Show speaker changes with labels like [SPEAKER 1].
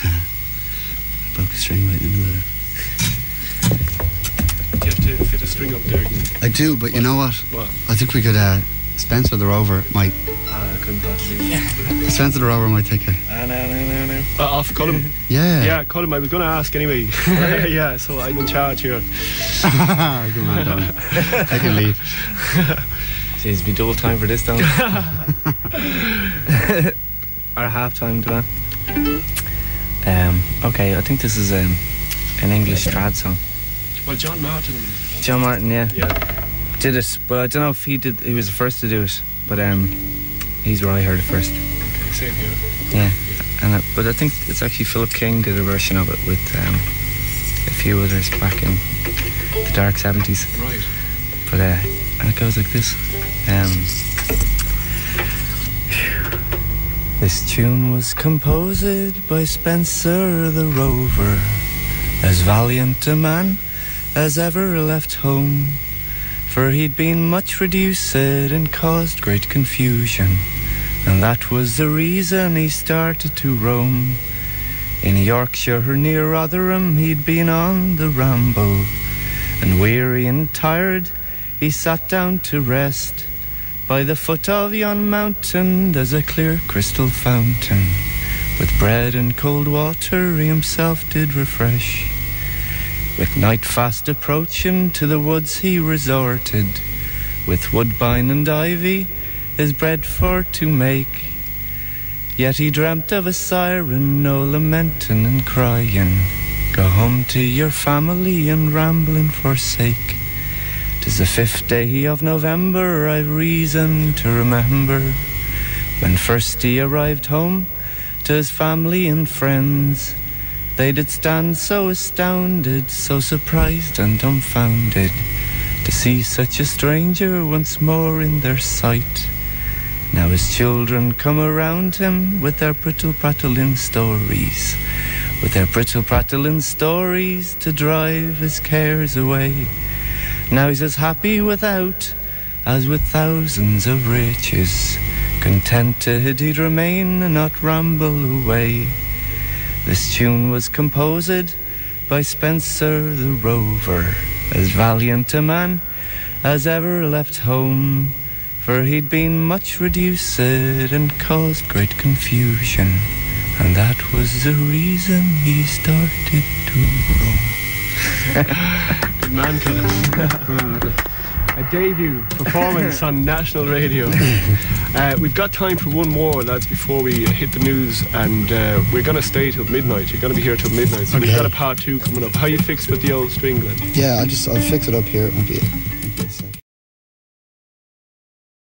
[SPEAKER 1] I broke a string right in the middle there.
[SPEAKER 2] You have to fit a string up there again.
[SPEAKER 1] I do, but you know what?
[SPEAKER 2] What?
[SPEAKER 1] I think we could, Spencer the Rover might...
[SPEAKER 2] I couldn't possibly.
[SPEAKER 1] Spencer the Rover might take a...
[SPEAKER 2] No. Off, cut him.
[SPEAKER 1] Yeah.
[SPEAKER 2] Yeah, cut him. I was going to ask anyway. Yeah, so I'm in charge here.
[SPEAKER 1] Good man, Donny. I can lead.
[SPEAKER 3] Seems to be double time for this, Don. Our half time, Don. Okay, I think this is an English trad song.
[SPEAKER 2] Well, John Martin,
[SPEAKER 3] yeah.
[SPEAKER 2] Yeah.
[SPEAKER 3] Did it, but I don't know if he was the first to do it, but he's where I heard it first.
[SPEAKER 2] Okay, same here.
[SPEAKER 3] Yeah. And but I think it's actually Philip King did a version of it with a few others back in the dark 70s.
[SPEAKER 2] Right.
[SPEAKER 3] But and it goes like this. This tune was composed by Spencer the Rover, as valiant a man as ever left home, for he'd been much reduced and caused great confusion, and that was the reason he started to roam. In Yorkshire near Rotherham he'd been on the ramble, and weary and tired he sat down to rest. By the foot of yon mountain there's a clear crystal fountain, with bread and cold water he himself did refresh. With night fast approaching to the woods he resorted, with woodbine and ivy his bread for to make. Yet he dreamt of a siren, no lamenting and crying, go home to your family and rambling forsake. 'Tis the 5th day of November, I've reason to remember, when first he arrived home to his family and friends. They did stand so astounded, so surprised and dumbfounded, to see such a stranger once more in their sight. Now his children come around him with their prattle-prattling stories, with their prattle-prattling stories to drive his cares away. Now he's as happy without as with thousands of riches, contented he'd remain and not ramble away. This tune was composed by Spencer the Rover, as valiant a man as ever left home, for he'd been much reduced and caused great confusion, and that was the reason he started to roam.
[SPEAKER 2] Good man, Colin. A debut performance on national radio. We've got time for one more, lads, before we hit the news, and we're going to stay till midnight. You're going to be here till midnight, so we've got a part 2 coming up. How you fixed with the old string, Glenn?
[SPEAKER 1] Yeah, I'll fix it up here. It won't be